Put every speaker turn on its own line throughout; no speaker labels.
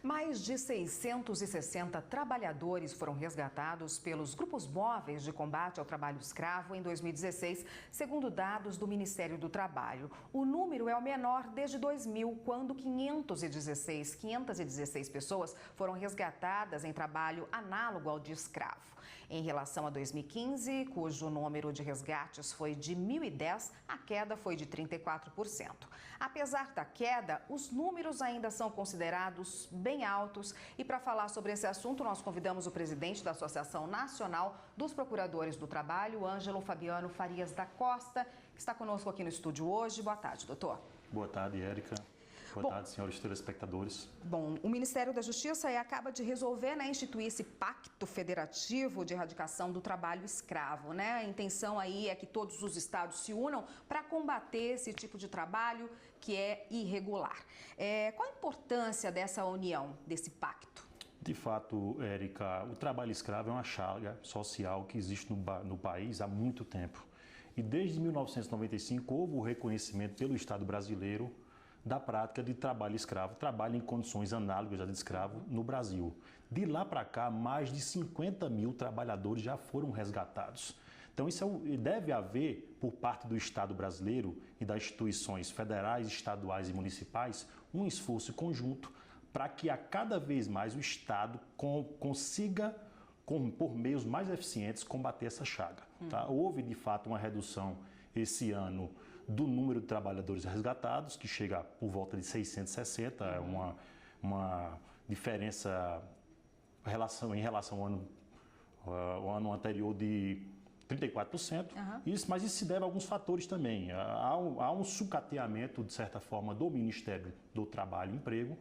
Mais de 660 trabalhadores foram resgatados pelos grupos móveis de combate ao trabalho escravo em 2016, segundo dados do Ministério do Trabalho. O número é o menor desde 2000, quando 516 pessoas foram resgatadas em trabalho análogo ao de escravo. Em relação a 2015, cujo número de resgates foi de 1.010, a queda foi de 34%. Apesar da queda, os números ainda são considerados bem altos, e para falar sobre esse assunto nós convidamos o presidente da Associação Nacional dos Procuradores do Trabalho, Ângelo Fabiano Farias da Costa, que está conosco aqui no estúdio hoje. Boa tarde, doutor.
Boa tarde, Érica. Boa tarde, senhores telespectadores.
Bom, o Ministério da Justiça acaba de resolver, instituir esse pacto federativo de erradicação do trabalho escravo, A intenção aí é que todos os estados se unam para combater esse tipo de trabalho que é irregular. Qual a importância dessa união, desse pacto?
De fato, Érica, o trabalho escravo é uma chaga social que existe no país há muito tempo. E desde 1995 houve o reconhecimento pelo Estado brasileiro da prática de trabalho escravo, trabalho em condições análogas a de escravo no Brasil. De lá para cá, mais de 50 mil trabalhadores já foram resgatados. Então, isso deve haver, por parte do Estado brasileiro e das instituições federais, estaduais e municipais, um esforço conjunto para que a cada vez mais o Estado consiga, por meios mais eficientes, combater essa chaga. Tá? Houve, de fato, uma redução esse ano do número de trabalhadores resgatados, que chega por volta de 660, é uma diferença em relação ao ano anterior de 34%. Mas isso se deve a alguns fatores também. Há um sucateamento, de certa forma, do Ministério do Trabalho e Emprego.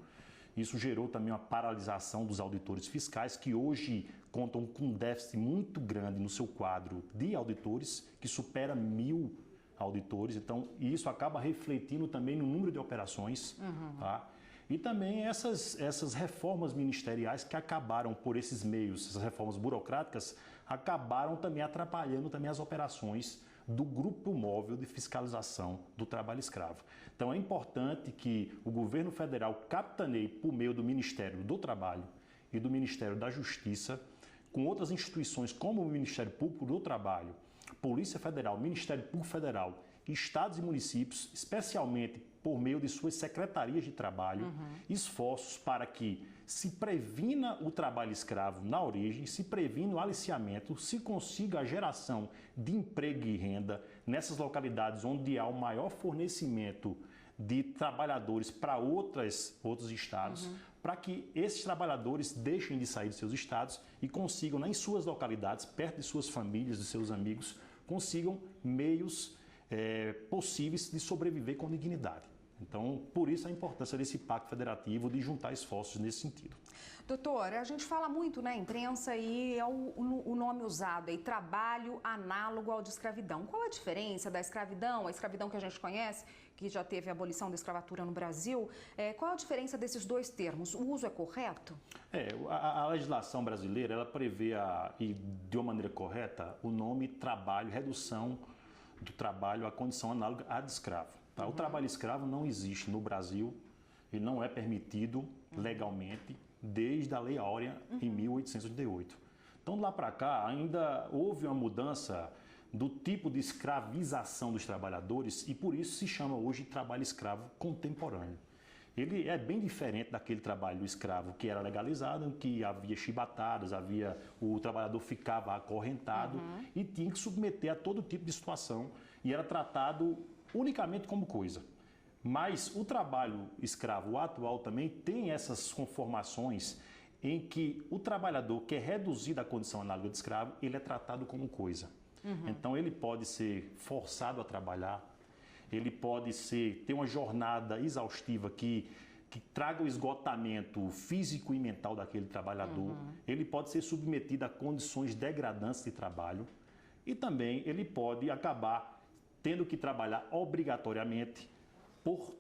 Isso gerou também uma paralisação dos auditores fiscais, que hoje contam com um déficit muito grande no seu quadro de auditores, que supera 1.000 auditores. Então, isso acaba refletindo também no número de operações. Tá? E também essas reformas ministeriais que acabaram por esses meios, essas reformas burocráticas, acabaram também atrapalhando também as operações do Grupo Móvel de Fiscalização do Trabalho Escravo. Então é importante que o governo federal capitaneie por meio do Ministério do Trabalho e do Ministério da Justiça, com outras instituições como o Ministério Público do Trabalho, Polícia Federal, Ministério Público Federal, estados e municípios, especialmente por meio de suas secretarias de trabalho, esforços para que se previna o trabalho escravo na origem, se previna o aliciamento, se consiga a geração de emprego e renda nessas localidades onde há o maior fornecimento de trabalhadores para outros estados, para que esses trabalhadores deixem de sair de seus estados e consigam, em suas localidades, perto de suas famílias, de seus amigos, consigam meios possíveis de sobreviver com dignidade. Então, por isso a importância desse pacto federativo, de juntar esforços nesse sentido.
Doutor, a gente fala muito na imprensa e é o nome usado aí, trabalho análogo ao de escravidão. Qual a diferença da escravidão, a escravidão que a gente conhece, que já teve a abolição da escravatura no Brasil, qual a diferença desses dois termos? O uso é correto?
A legislação brasileira, ela prevê, e de uma maneira correta, o nome trabalho, redução do trabalho à condição análoga à de escravo. Tá? O trabalho escravo não existe no Brasil e não é permitido legalmente desde a Lei Áurea em 1888. Então, de lá para cá, ainda houve uma mudança do tipo de escravização dos trabalhadores e por isso se chama hoje de trabalho escravo contemporâneo. Ele é bem diferente daquele trabalho escravo que era legalizado, em que havia chibatadas, o trabalhador ficava acorrentado e tinha que submeter a todo tipo de situação e era tratado unicamente como coisa. Mas o trabalho escravo atual também tem essas conformações em que o trabalhador que é reduzido à condição análoga de escravo, ele é tratado como coisa. Então ele pode ser forçado a trabalhar, ele pode ter uma jornada exaustiva que traga o esgotamento físico e mental daquele trabalhador, ele pode ser submetido a condições degradantes de trabalho e também ele pode acabar tendo que trabalhar obrigatoriamente por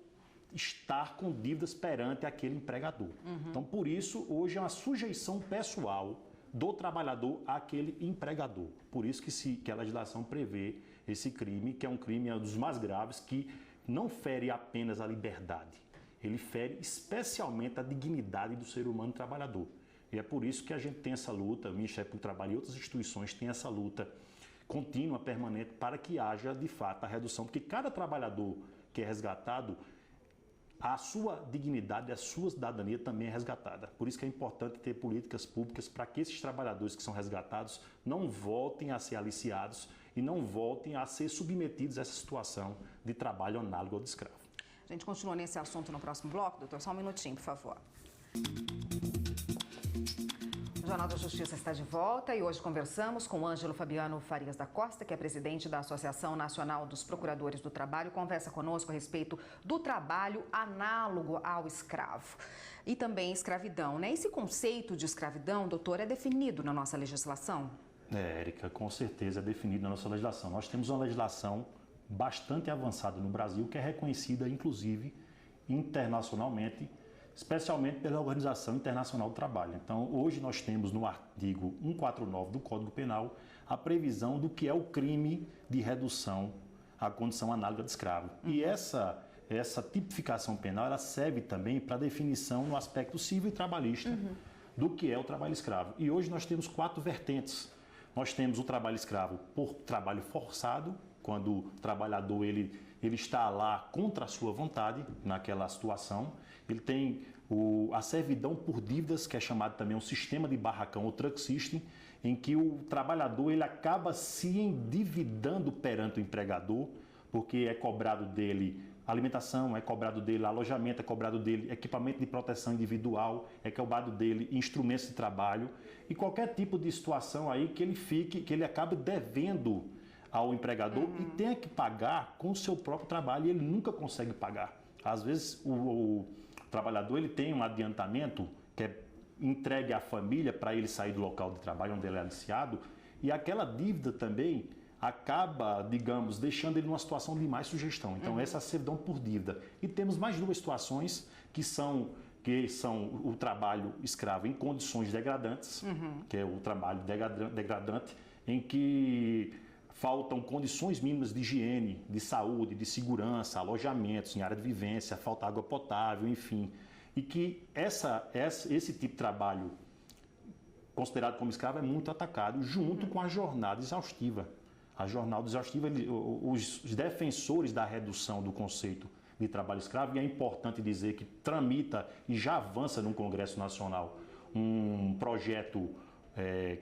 estar com dívidas perante aquele empregador. Então, por isso, hoje é uma sujeição pessoal do trabalhador àquele empregador. Por isso que a legislação prevê esse crime, que é um crime dos mais graves, que não fere apenas a liberdade. ele fere especialmente a dignidade do ser humano trabalhador. E é por isso que a gente tem essa luta, o Ministério do Trabalho e outras instituições têm essa luta contínua, permanente, para que haja, de fato, a redução, porque cada trabalhador que é resgatado, a sua dignidade, a sua cidadania também é resgatada. Por isso que é importante ter políticas públicas para que esses trabalhadores que são resgatados não voltem a ser aliciados e não voltem a ser submetidos a essa situação de trabalho análogo ao de escravo.
A gente continua nesse assunto no próximo bloco, doutor. Só um minutinho, por favor. O Jornal da Justiça está de volta e hoje conversamos com Ângelo Fabiano Farias da Costa, que é presidente da Associação Nacional dos Procuradores do Trabalho, conversa conosco a respeito do trabalho análogo ao escravo e também escravidão, né? Esse conceito de escravidão, doutor, é definido na nossa legislação?
Érica, com certeza é definido na nossa legislação. Nós temos uma legislação bastante avançada no Brasil, que é reconhecida, inclusive, internacionalmente, especialmente pela Organização Internacional do Trabalho. Então, hoje nós temos no artigo 149 do Código Penal a previsão do que é o crime de redução à condição análoga de escravo. E essa tipificação penal ela serve também para definição no aspecto civil e trabalhista do que é o trabalho escravo. E hoje nós temos 4 vertentes. Nós temos o trabalho escravo por trabalho forçado, quando o trabalhador ele está lá contra a sua vontade naquela situação. Ele tem a servidão por dívidas, que é chamado também um sistema de barracão ou truck system, em que o trabalhador ele acaba se endividando perante o empregador, porque é cobrado dele alimentação, é cobrado dele alojamento, é cobrado dele equipamento de proteção individual, é cobrado dele instrumentos de trabalho e qualquer tipo de situação aí que ele acabe devendo ao empregador e tenha que pagar com o seu próprio trabalho e ele nunca consegue pagar. Às vezes o trabalhador ele tem um adiantamento que é entregue à família para ele sair do local de trabalho onde ele é aliciado e aquela dívida também acaba, digamos, deixando ele numa situação de mais sugestão. Então essa é a servidão por dívida. E temos mais 2 situações que são o trabalho escravo em condições degradantes, que é o trabalho degradante, em que faltam condições mínimas de higiene, de saúde, de segurança, alojamentos em área de vivência, falta água potável, enfim. E que esse tipo de trabalho considerado como escravo é muito atacado, junto com a jornada exaustiva. A jornada exaustiva, os defensores da redução do conceito de trabalho escravo, e é importante dizer que tramita e já avança no Congresso Nacional um projeto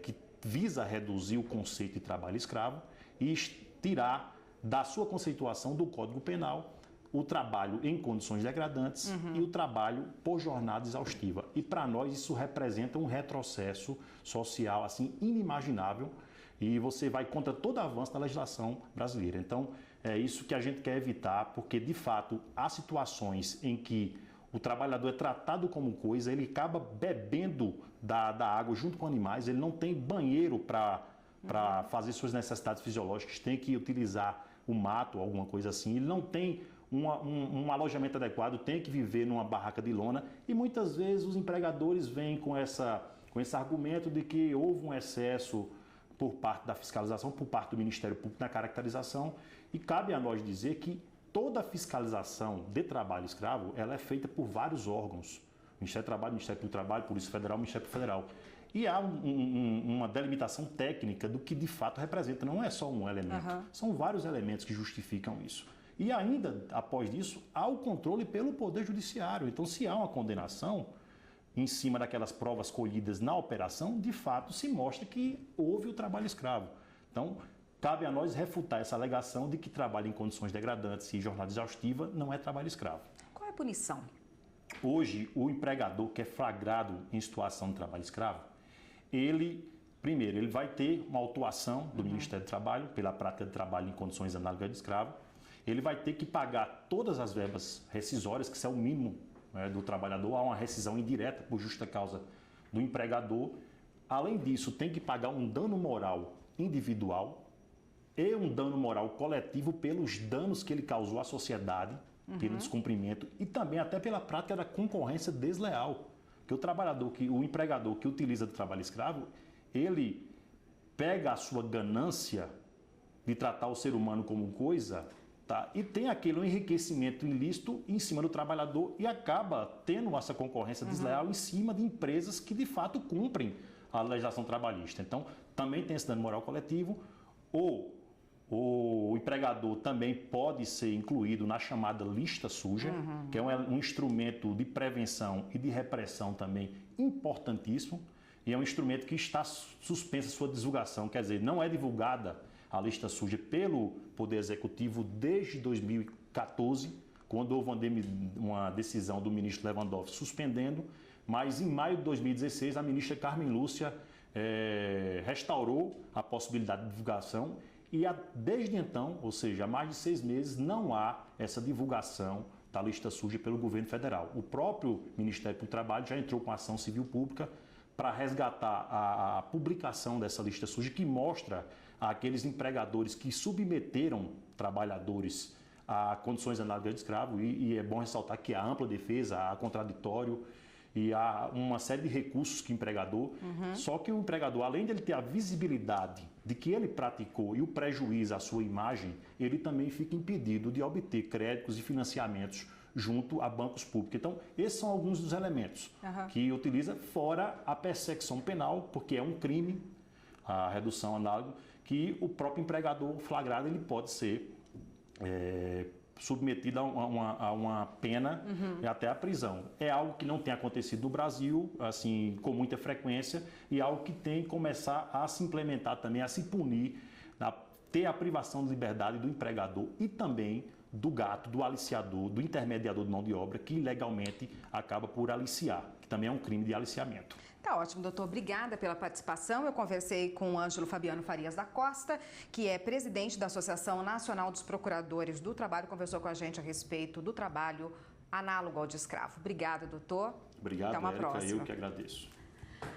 que visa reduzir o conceito de trabalho escravo e tirar da sua conceituação do Código Penal o trabalho em condições degradantes e o trabalho por jornada exaustiva. E para nós isso representa um retrocesso social assim inimaginável e você vai contra todo avanço da legislação brasileira. Então é isso que a gente quer evitar, porque de fato há situações em que o trabalhador é tratado como coisa, ele acaba bebendo da água junto com animais, ele não tem banheiro para fazer suas necessidades fisiológicas, tem que utilizar o mato, alguma coisa assim, ele não tem um alojamento adequado, tem que viver numa barraca de lona e muitas vezes os empregadores vêm com esse argumento de que houve um excesso por parte da fiscalização, por parte do Ministério Público na caracterização e cabe a nós dizer que toda a fiscalização de trabalho escravo ela é feita por vários órgãos, Ministério do Trabalho, Ministério do Trabalho, Polícia Federal, Ministério Federal. E há uma delimitação técnica do que de fato representa, não é só um elemento, são vários elementos que justificam isso. E ainda, após isso, há o controle pelo Poder Judiciário. Então, se há uma condenação em cima daquelas provas colhidas na operação, de fato se mostra que houve o trabalho escravo. Então, cabe a nós refutar essa alegação de que trabalho em condições degradantes e jornada exaustiva não é trabalho escravo.
Qual é a punição?
Hoje, o empregador que é flagrado em situação de trabalho escravo, ele vai ter uma autuação do Ministério do Trabalho pela prática de trabalho em condições análogas de escravo. Ele vai ter que pagar todas as verbas rescisórias, que são o mínimo do trabalhador. Há uma rescisão indireta por justa causa do empregador. Além disso, tem que pagar um dano moral individual e um dano moral coletivo pelos danos que ele causou à sociedade, pelo descumprimento e também até pela prática da concorrência desleal. Que o empregador que utiliza do trabalho escravo, ele pega a sua ganância de tratar o ser humano como coisa Tá? E tem aquele enriquecimento ilícito em cima do trabalhador e acaba tendo essa concorrência desleal em cima de empresas que de fato cumprem a legislação trabalhista. Então, também tem esse dano moral coletivo. O empregador também pode ser incluído na chamada lista suja, que é um instrumento de prevenção e de repressão também importantíssimo, e é um instrumento que está suspensa sua divulgação, quer dizer, não é divulgada a lista suja pelo Poder Executivo desde 2014, quando houve uma decisão do ministro Lewandowski suspendendo, mas em maio de 2016 a ministra Carmen Lúcia restaurou a possibilidade de divulgação e desde então, ou seja, há mais de 6 meses, não há essa divulgação da lista suja pelo governo federal. O próprio Ministério do Trabalho já entrou com ação civil pública para resgatar a publicação dessa lista suja que mostra aqueles empregadores que submeteram trabalhadores a condições análogas de escravo e é bom ressaltar que há ampla defesa, há contraditório e há uma série de recursos que o empregador, só que o empregador, além de ele ter a visibilidade de que ele praticou e o prejuízo à sua imagem, ele também fica impedido de obter créditos e financiamentos junto a bancos públicos. Então, esses são alguns dos elementos que utiliza, fora a persecução penal, porque é um crime, a redução análoga, que o próprio empregador flagrado ele pode ser submetido a uma pena e até a prisão. É algo que não tem acontecido no Brasil, assim, com muita frequência, e é algo que tem que começar a se implementar também, a se punir, a ter a privação de liberdade do empregador e também do gato, do aliciador, do intermediador de mão de obra, que ilegalmente acaba por aliciar, que também é um crime de aliciamento.
Tá ótimo, doutor. Obrigada pela participação. Eu conversei com o Ângelo Fabiano Farias da Costa, que é presidente da Associação Nacional dos Procuradores do Trabalho, conversou com a gente a respeito do trabalho análogo ao de escravo. Obrigada, doutor.
Obrigado,
Até uma
Érica,
próxima.
eu que agradeço.